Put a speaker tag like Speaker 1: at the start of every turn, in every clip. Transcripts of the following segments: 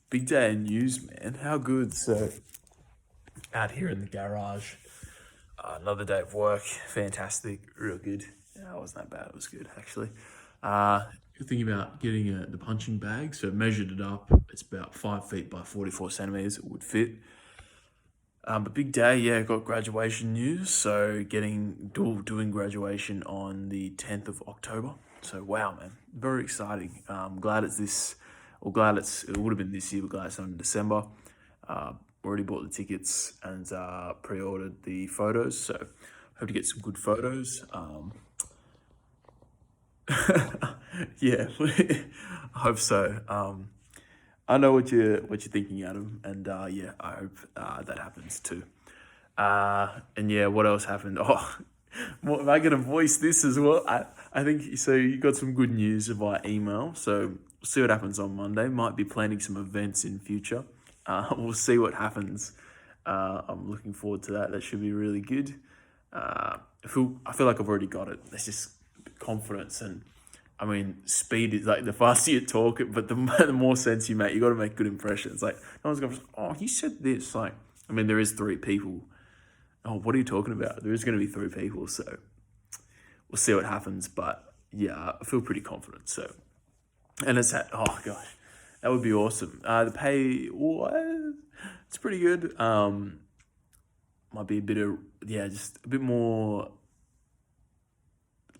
Speaker 1: big day of news, man. How good. So, out here in the garage, another day of work. Fantastic. Real good. Yeah, it wasn't that bad. It was good, actually. Uh, Thinking about getting the punching bag. So, measured it up. It's about 5 feet by 44 centimeters. It would fit. But big day, yeah, got graduation news. So doing graduation on the 10th of October. So wow, man, very exciting. Glad it's this, or glad it would have been this year, but glad it's not in December. Uh, Already bought the tickets and pre-ordered the photos. So hope to get some good photos. Yeah, I hope so. I know what you're thinking, Adam, and yeah, I hope that happens too. And yeah, what else happened? Oh, am I gonna voice this as well? I think so. You got some good news via email, so we'll see what happens on Monday. Might be planning some events in future. We'll see what happens. I'm looking forward to that. That should be really good. I feel like I've already got it. There's just confidence and I mean, speed is like the faster you talk, but the more sense you make, you got to make good impressions. Like, no one's going to, oh, he said this. Like, I mean, there is three people. Oh, what are you talking about? There is going to be three people. So we'll see what happens. But yeah, I feel pretty confident. So, and it's at, oh gosh, that would be awesome. The pay, what? It's pretty good. Might be a bit of, yeah, just a bit more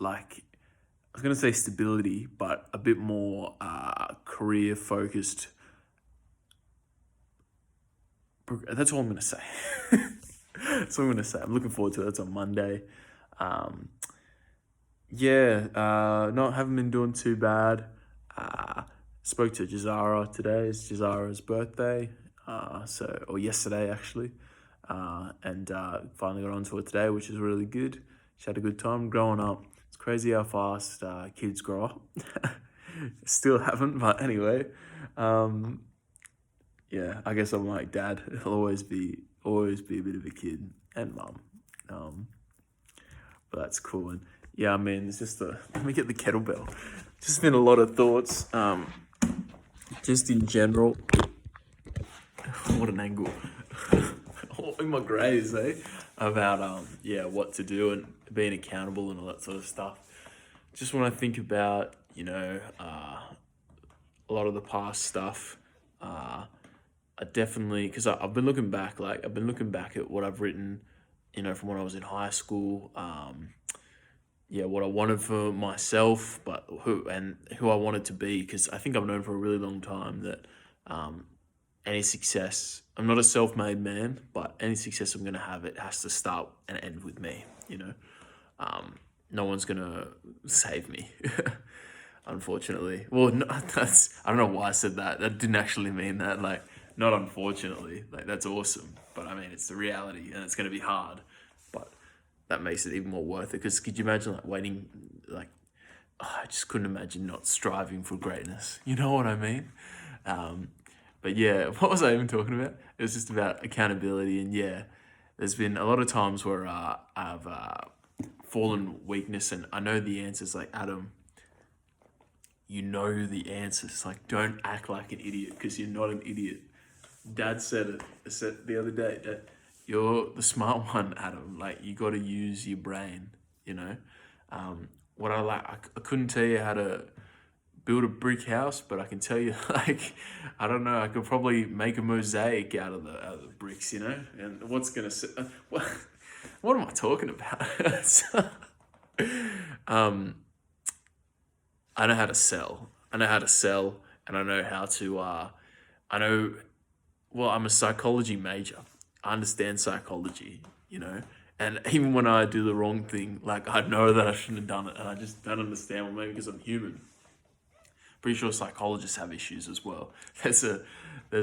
Speaker 1: like I was gonna say stability, but a bit more career focused. That's all I'm gonna say. That's all I'm gonna say. I'm looking forward to it. That's on Monday. Um, yeah, not haven't been doing too bad. Uh, Spoke to Jazara today. It's Jazara's birthday. Or yesterday actually. And finally got onto it today, which is really good. She had a good time growing up. It's crazy how fast kids grow up. Still haven't, but anyway. Um, yeah, I guess I'm like dad. I'll always be a bit of a kid and mum. Um, but that's cool. And yeah, I mean, it's just let me get the kettlebell. Just been a lot of thoughts. Just in general. What an angle. All in my grays, eh? About yeah, what to do and being accountable and all that sort of stuff. Just when I think about, a lot of the past stuff, I definitely because I've been looking back, like I've been looking back at what I've written, from when I was in high school. Yeah, what I wanted for myself, but who I wanted to be, because I think I've known for a really long time that um, any success, I'm not a self-made man, but any success I'm going to have, it has to start and end with me, no one's going to save me, unfortunately. Well, no, I don't know why I said that. That didn't actually mean that. Like, not unfortunately. Like, that's awesome. But I mean, it's the reality and it's going to be hard. But that makes it even more worth it. Because could you imagine, like, waiting, like, I just couldn't imagine not striving for greatness. You know what I mean? Um, but yeah, what was I even talking about? It was just about accountability. And yeah, there's been a lot of times where I've fallen weakness and I know the answers. Like, Adam, you know the answers. Like, don't act like an idiot because you're not an idiot. Dad said the other day that you're the smart one, Adam. Like, you got to use your brain, you know? What I like, I couldn't tell you how to build a brick house, but I can tell you, like, I don't know, I could probably make a mosaic out of the bricks, And what's gonna what am I talking about? um, I know how to sell. I know how to sell, and I know how to. I know. Well, I'm a psychology major. I understand psychology, And even when I do the wrong thing, like I know that I shouldn't have done it, and I just don't understand. Well, maybe because I'm human. Pretty sure psychologists have issues as well. There's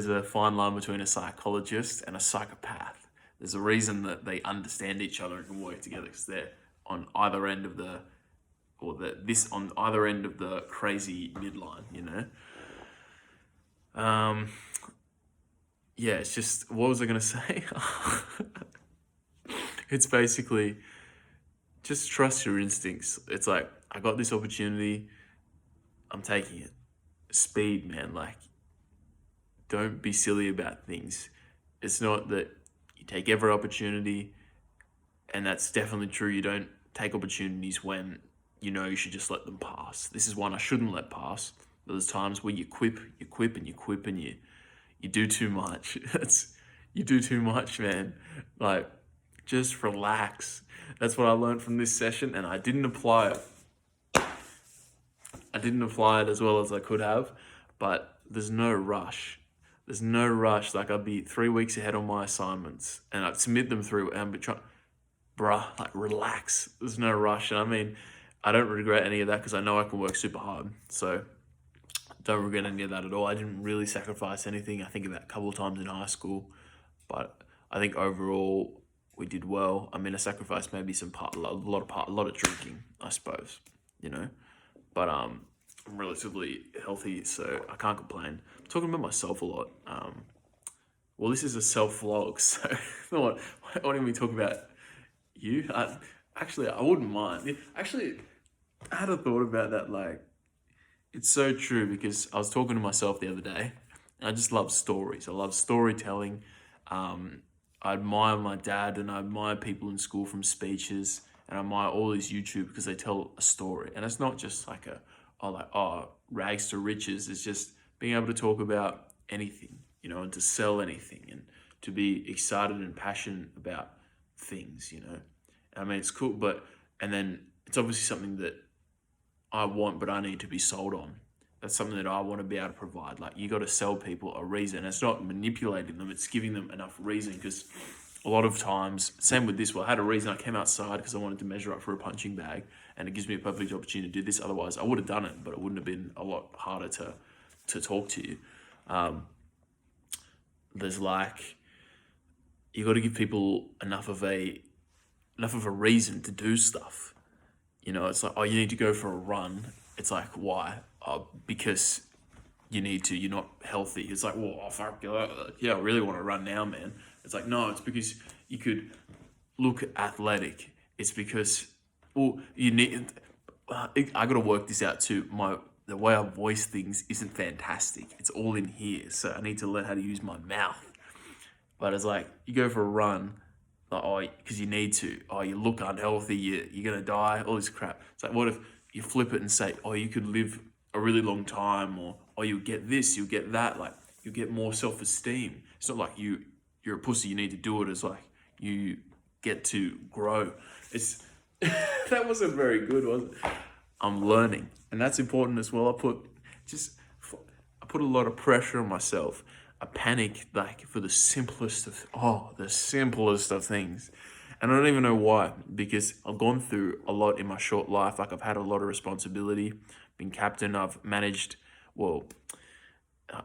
Speaker 1: a fine line between a psychologist and a psychopath. There's a reason that they understand each other and can work together because they're on either end of the on either end of the crazy midline. Um, yeah, it's just what was I gonna say? It's basically just trust your instincts. It's like I got this opportunity, I'm taking it. Speed, man. Like don't be silly about things. It's not that you take every opportunity, and that's definitely true. You don't take opportunities when you know you should just let them pass. This is one I shouldn't let pass. There's times where you quip, and you do too much. You do too much, man. Like, just relax. That's what I learned from this session, and I didn't apply it. I didn't apply it as well as I could have, but there's no rush. There's no rush. Like, I'd be 3 weeks ahead on my assignments, and I'd submit them through, and I'd be trying, bruh, like, relax. There's no rush. And I mean, I don't regret any of that because I know I can work super hard. So don't regret any of that at all. I didn't really sacrifice anything. I think about a couple of times in high school, but I think overall we did well. I mean, I sacrificed maybe a lot of drinking, I suppose, you know. But I'm relatively healthy, so I can't complain. I'm talking about myself a lot. Well, this is a self vlog, so what do we talk about? You? I wouldn't mind. Actually, I had a thought about that. Like, it's so true because I was talking to myself the other day. And I just love stories. I love storytelling. I admire my dad, and I admire people in school from speeches, and I admire all these YouTube because they tell a story. And it's not just like rags to riches. It's just being able to talk about anything, you know, and to sell anything, and to be excited and passionate about things, you know. I mean, it's cool, and then it's obviously something that I want, but I need to be sold on. That's something that I want to be able to provide. Like, you got to sell people a reason. It's not manipulating them, it's giving them enough reason. Because a lot of times, same with this, I had a reason. I came outside because I wanted to measure up for a punching bag, and it gives me a perfect opportunity to do this. Otherwise, I would have done it, but it wouldn't have been a lot harder to talk to you. There's like, you got to give people enough of a reason to do stuff. You know, it's like, oh, you need to go for a run. It's like, why? Oh, because you need to. You're not healthy. It's like, well, oh, fuck, yeah, I really want to run now, man. It's like, no, it's because you could look athletic. It's because, well, you need. I got to work this out too. The way I voice things isn't fantastic. It's all in here, so I need to learn how to use my mouth. But it's like, you go for a run, like, oh, because you need to. Oh, you look unhealthy. You're gonna die. All this crap. It's like, what if you flip it and say, oh, you could live a really long time, or oh, you'll get this, you'll get that. Like, you get more self-esteem. It's not like you're a pussy. You need to do it. It's like you get to grow. It's that wasn't very good, was it? I'm learning, and that's important as well. I put a lot of pressure on myself. I panic like for the simplest of things. And I don't even know why, because I've gone through a lot in my short life. Like, I've had a lot of responsibility, been captain, I've managed, well,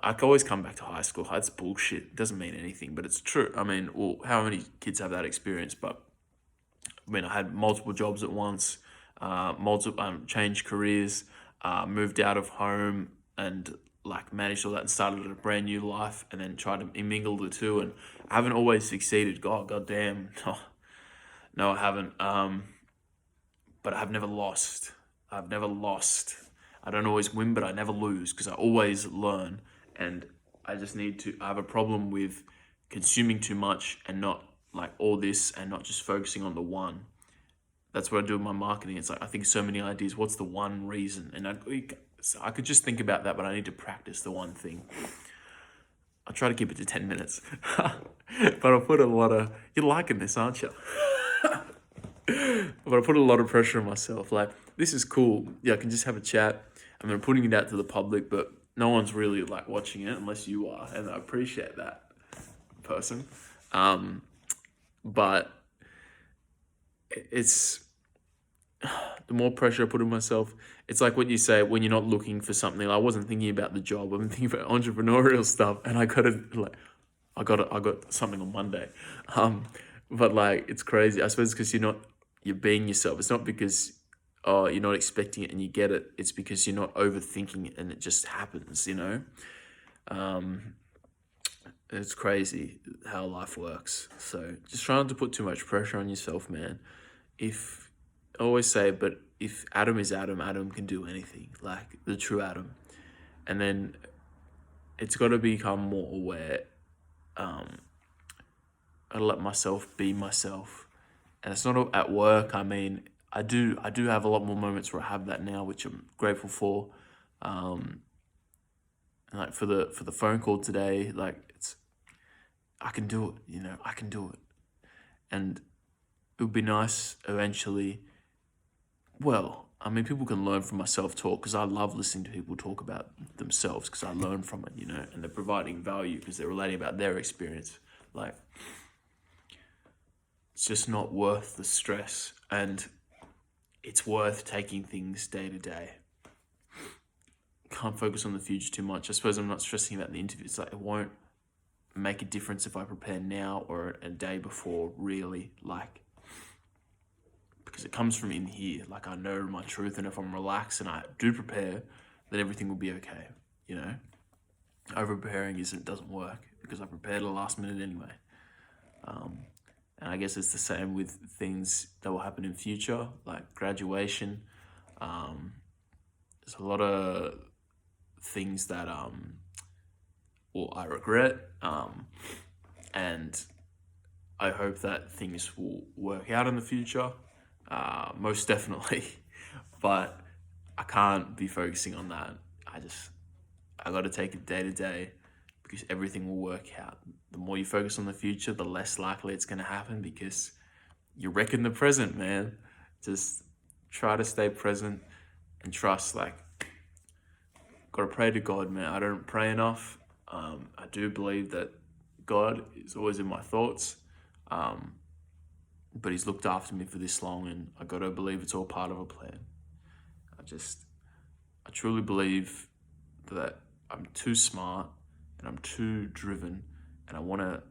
Speaker 1: I can always come back to high school. That's bullshit. It doesn't mean anything, but it's true. I mean, well, how many kids have that experience? But I mean, I had multiple jobs at once, changed careers, moved out of home, and like managed all that and started a brand new life, and then tried to mingle the two, and I haven't always succeeded. God damn. No, I haven't. But I've never lost. I've never lost. I don't always win, but I never lose because I always learn. And I have a problem with consuming too much and not like all this, and not just focusing on the one. That's what I do with my marketing. It's like, I think so many ideas. What's the one reason? And I could just think about that, but I need to practice the one thing. I'll try to keep it to 10 minutes. But I'll put a lot of... You're liking this, aren't you? But I put a lot of pressure on myself. Like, this is cool. Yeah, I can just have a chat. I mean, I'm putting it out to the public, but no one's really like watching it unless you are. And I appreciate that, person. But it's... The more pressure I put on myself, it's like what you say when you're not looking for something. I wasn't thinking about the job. I've been thinking about entrepreneurial stuff, and I got something on Monday. But like, it's crazy. I suppose because you're being yourself. It's not because you're not expecting it and you get it. It's because you're not overthinking it and it just happens. You know, it's crazy how life works. So just try not to put too much pressure on yourself, man. I always say, but if Adam is Adam, Adam can do anything, like the true Adam. And then it's got to become more aware. I let myself be myself, and it's not at work. I mean, I do have a lot more moments where I have that now, which I'm grateful for. Um, and like for the phone call today, like it's I can do it. I can do it, and it would be nice eventually. Well, I mean, people can learn from my self talk because I love listening to people talk about themselves because I learn from it, and they're providing value because they're relating about their experience. Like, it's just not worth the stress, and it's worth taking things day to day. Can't focus on the future too much. I suppose I'm not stressing about the interview. It's like it won't make a difference if I prepare now or a day before, really. Like, because it comes from in here. Like, I know my truth, and if I'm relaxed and I do prepare, then everything will be okay. Over preparing doesn't work because I prepared at the last minute anyway. And I guess it's the same with things that will happen in future, like graduation. There's a lot of things that well, I regret, and I hope that things will work out in the future, most definitely. But I can't be focusing on that. I got to take it day to day because everything will work out. The more you focus on the future, the less likely it's going to happen because you're wrecking the present, man. Just try to stay present and trust. Like, gotta pray to God, man. I don't pray enough. I do believe that God is always in my thoughts, but He's looked after me for this long, and I gotta believe it's all part of a plan. I truly believe that I'm too smart and I'm too driven, and I wanna.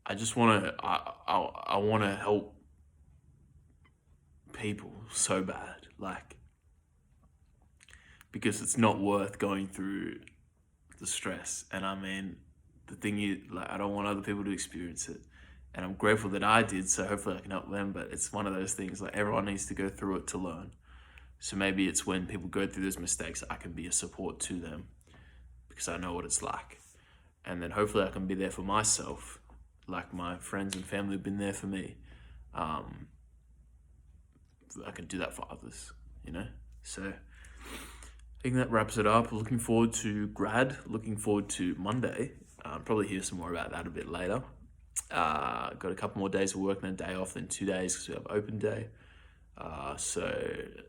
Speaker 1: I just wanna. I wanna help people so bad, like, because it's not worth going through the stress. And I mean, the thing is, like, I don't want other people to experience it. And I'm grateful that I did, so hopefully I can help them. But it's one of those things, like, everyone needs to go through it to learn. So maybe it's when people go through those mistakes, I can be a support to them because I know what it's like. And then hopefully I can be there for myself, like my friends and family have been there for me. I can do that for others. So I think that wraps it up. Looking forward to grad. Looking forward to Monday. Probably hear some more about that a bit later. Got a couple more days of work and a day off, then 2 days because we have open day. So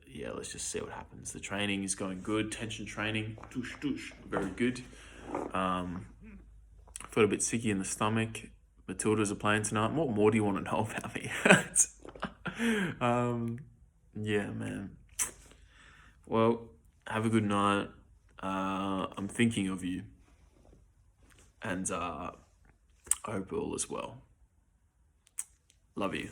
Speaker 1: yeah, let's just see what happens. The training is going good. Tension training, very good. Felt a bit sicky in the stomach. Matildas are playing tonight. What more do you want to know about me? Yeah, man. Well, have a good night. I'm thinking of you, and I hope all is well. Love you.